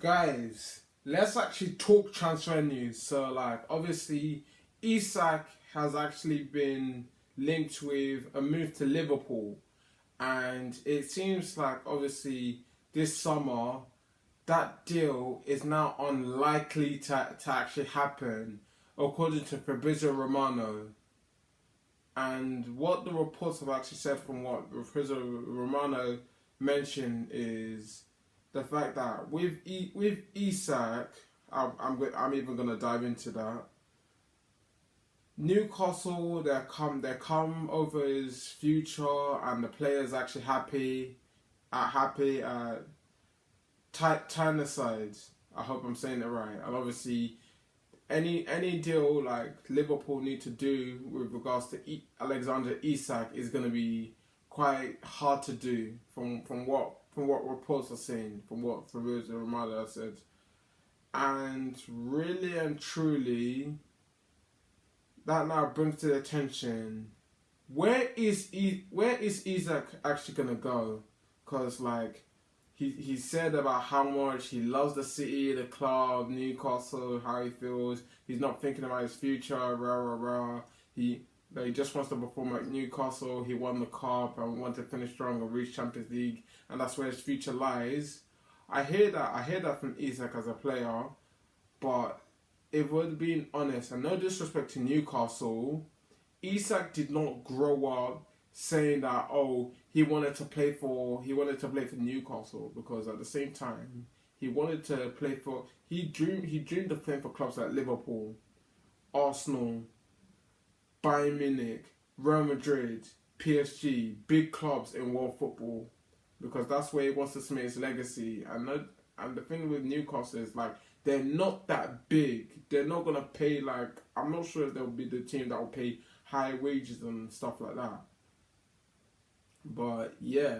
Guys, let's actually talk transfer news. So, like, obviously, Isak has actually been linked with a move to Liverpool, and it seems like obviously this summer that deal is now unlikely to actually happen, according to Fabrizio Romano. And what the reports have actually said from what Fabrizio Romano mentioned is the fact that with Isak, I'm even gonna dive into that. Newcastle, they come over his future, and the players actually happy. Tyneside. I hope I'm saying it right. And obviously, any deal like Liverpool need to do with regards to Alexander Isak is going to be quite hard to do from what reports are saying, from what Fabrizio Romano has said, and really and truly, that now brings to the attention where is Isak actually gonna go? Because like he said about how much he loves the city, the club, Newcastle, how he feels. He's not thinking about his future, rah rah rah. He just wants to perform at Newcastle. He won the cup and wants to finish strong and reach Champions League, and that's where his future lies. I hear that from Isak as a player, but if we're being honest, and no disrespect to Newcastle, Isak did not grow up saying that he wanted to play for Newcastle, because at the same time he wanted to play for he dreamed of playing for clubs like Liverpool, Arsenal, Bayern Munich, Real Madrid, PSG, big clubs in world football, because that's where he wants to cement his legacy. And the thing with Newcastle is like they're not that big. They're not gonna pay like I'm not sure if they'll be the team that will pay high wages and stuff like that. But yeah,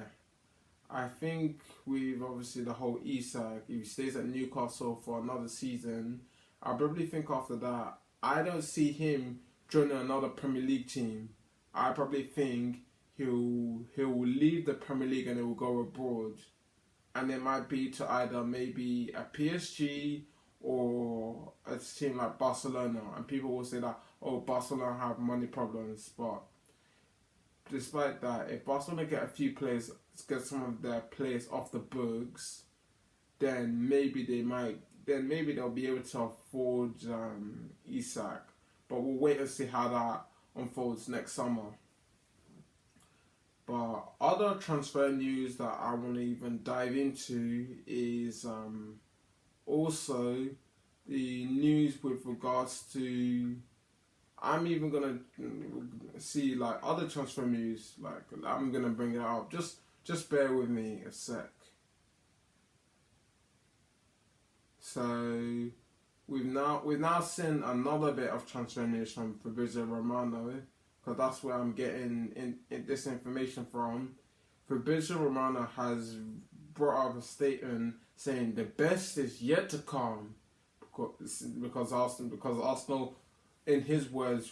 I think with obviously the whole Isak, if he stays at Newcastle for another season, I probably think after that, I don't see him joining another Premier League team. I probably think he'll leave the Premier League and he will go abroad. And it might be to either maybe a PSG or a team like Barcelona. And people will say that, Barcelona have money problems, but despite that, if Barcelona get some of their players off the books, then maybe they'll be able to afford Isak. But we'll wait and see how that unfolds next summer. But other transfer news that I want to even dive into is also the news with regards to. I'm even gonna see like other transfer news. Like I'm gonna bring it up. Just bear with me a sec. So we've now seen another bit of transfer news from Fabrizio Romano, because that's where I'm getting in this information from. Fabrizio Romano has brought up a statement saying the best is yet to come, because Arsenal, in his words,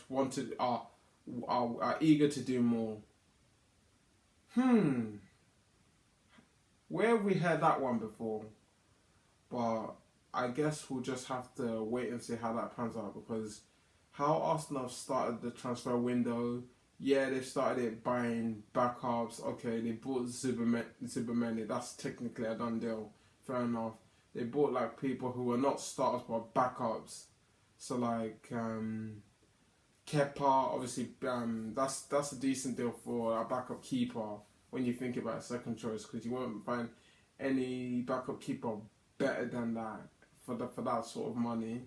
are eager to do more. Where have we heard that one before? But I guess we'll just have to wait and see how that pans out, because how Arsenal have started the transfer window, they've started it buying backups. Okay, they bought Zubermeli, that's technically a done deal. Fair enough. They bought like people who were not starters but backups. So like Kepa, obviously that's a decent deal for a backup keeper when you think about a second choice, because you won't find any backup keeper better than that for that sort of money.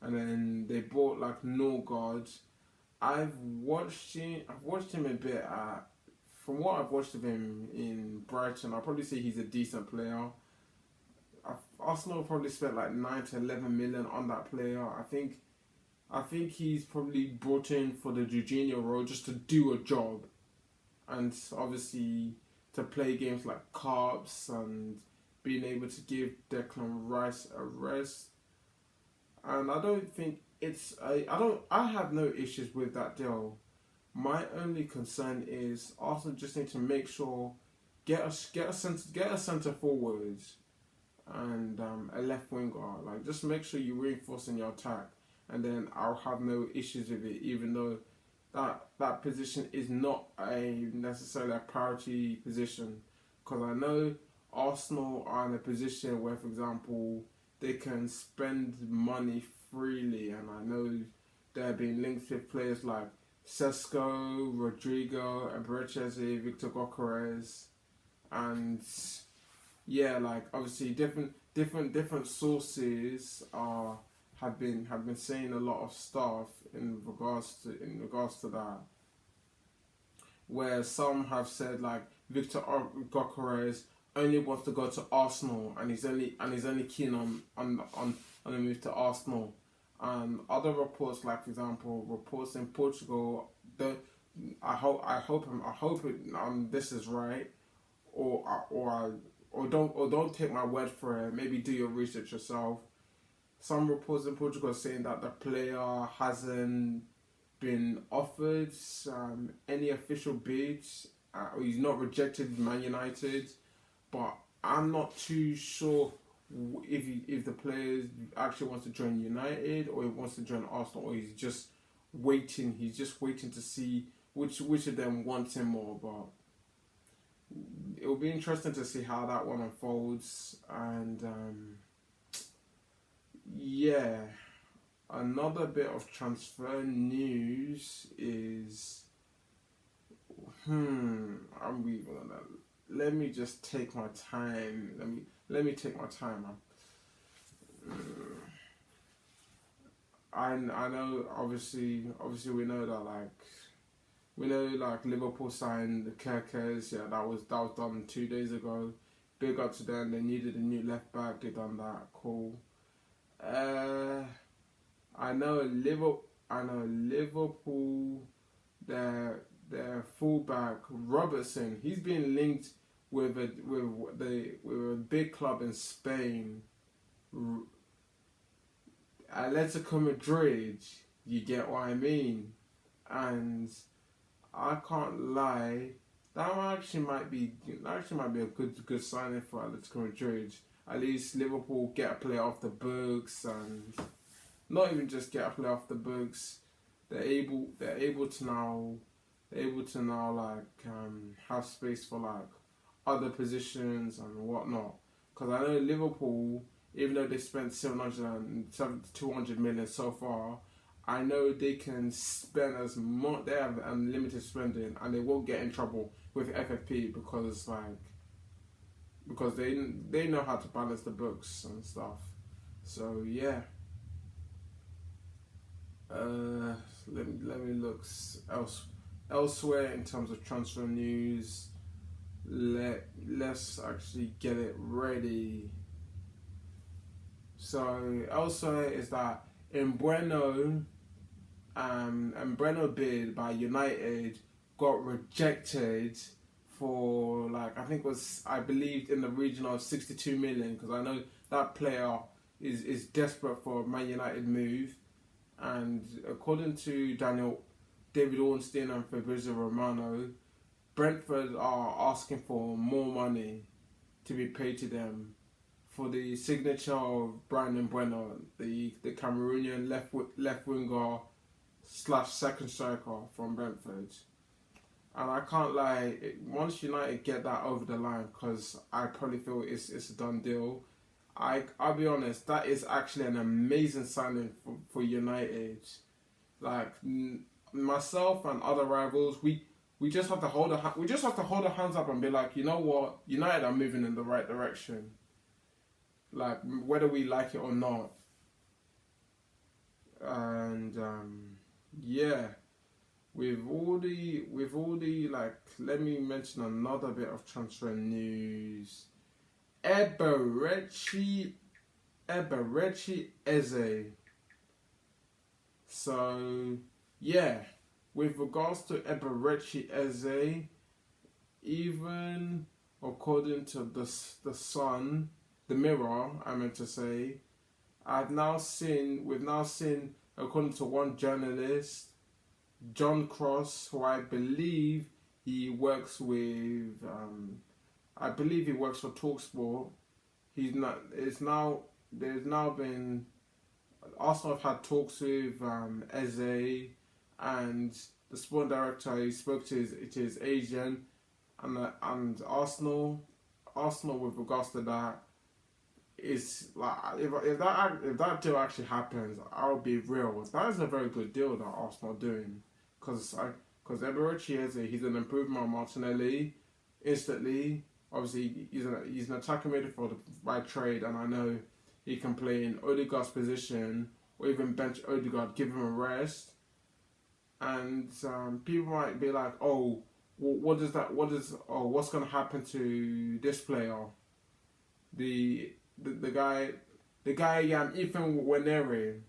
And then they bought like Norgard. I've watched him a bit from what I've watched of him in Brighton. I'll probably say he's a decent player. Arsenal probably spent like 9 to 11 million on that player. I think he's probably brought in for the Jorginho role just to do a job, and obviously to play games like Cups and being able to give Declan Rice a rest. And I don't think I have no issues with that deal. My only concern is Arsenal just need to make sure get a centre forward. and a left winger. Like, just make sure you reinforce in your attack, and then I'll have no issues with it. Even though that position is not a necessarily a priority position, because I know Arsenal are in a position where, for example, they can spend money freely, and I know they're being linked with players like Sesko, Rodrigo, Mbeumo, Victor Gyokeres, and yeah, like obviously different sources have been saying a lot of stuff in regards to that. Where some have said like Victor Gyokeres only wants to go to Arsenal, and he's only keen on a move to Arsenal. Other reports, like for example, reports in Portugal, I hope this is right, or don't take my word for it. Maybe do your research yourself. Some reports in Portugal are saying that the player hasn't been offered any official bids. He's not rejected Man United, but I'm not too sure if the player actually wants to join United or he wants to join Arsenal, or he's just waiting. He's just waiting to see which of them wants him more. But it will be interesting to see how that one unfolds. And yeah, another bit of transfer news is let me just take my time. Let me take my time. I know obviously we know that Liverpool signed the Gyokeres. Yeah, that was done 2 days ago. Big up to them. They needed a new left back. They done that. Cool. I know Liverpool. Their fullback Robertson. He's been linked with a big club in Spain, Atletico Madrid. You get what I mean? And I can't lie, that actually might be a good signing for Atletico Madrid. At least Liverpool get a player off the books, and not even just get a player off the books. They're able to now have space for like other positions and whatnot. Because I know Liverpool, even though they spent 200 million so far, I know they can spend as much. They have unlimited spending, and they won't get in trouble with FFP because they know how to balance the books and stuff. So yeah. Let me look elsewhere in terms of transfer news. Let's actually get it ready. So elsewhere is that Mbeumo bid by United got rejected for I believe in the region of 62 million, because I know that player is desperate for a Man United move. And according to David Ornstein and Fabrizio Romano, Brentford are asking for more money to be paid to them for the signature of Brandon Mbeumo, the Cameroonian left winger / second striker from Brentford. And I can't lie, once United get that over the line, because I probably feel it's a done deal, I'll be honest, that is actually an amazing signing for United. Like, myself and other rivals, we just have to hold our hands up and be like, you know what, United are moving in the right direction. Like, whether we like it or not. And yeah, with all the let me mention another bit of transfer news. Eberechi Eze. So yeah, with regards to Eberechi Eze, even according to the Sun, the Mirror, I meant to say, we've now seen, according to one journalist, John Cross, who I believe he works for TalkSport. he's not. It's now there's now been Arsenal have had talks with Eze, and the sporting director. He spoke to his agent, and Arsenal with regards to that is like if that deal actually happens, I'll be real. That is a very good deal that Arsenal are doing, because Eberechi Eze, he's an improvement on Martinelli instantly. Obviously, he's an attacking midfielder by trade, and I know he can play in Odegaard's position or even bench Odegaard, give him a rest. And people might be like, "Oh, what's going to happen to this player? The guy, Ethan Waneri.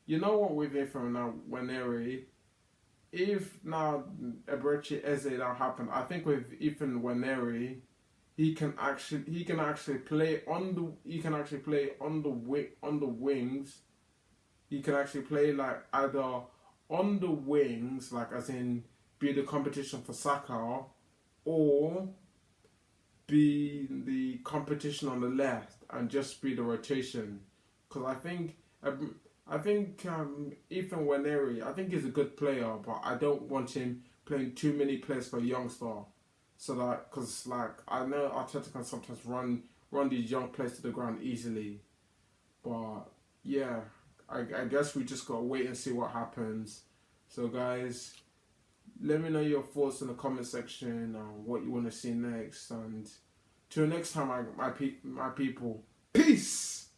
You know what with Ethan Waneri? If now Eberechi Eze that happened, I think with Ethan Waneri, he can actually play on the wings. He can actually play like either on the wings, like as in be the competition for Saka, or be the competition on the left and just be the rotation. Because I think Ethan Waneri, I think he's a good player, but I don't want him playing too many players for a youngster. So that, because like I know Arteta can sometimes run these young players to the ground easily, but yeah, I guess we just gotta wait and see what happens. So guys, let me know your thoughts in the comment section on what you want to see next, and till next time, my people, peace.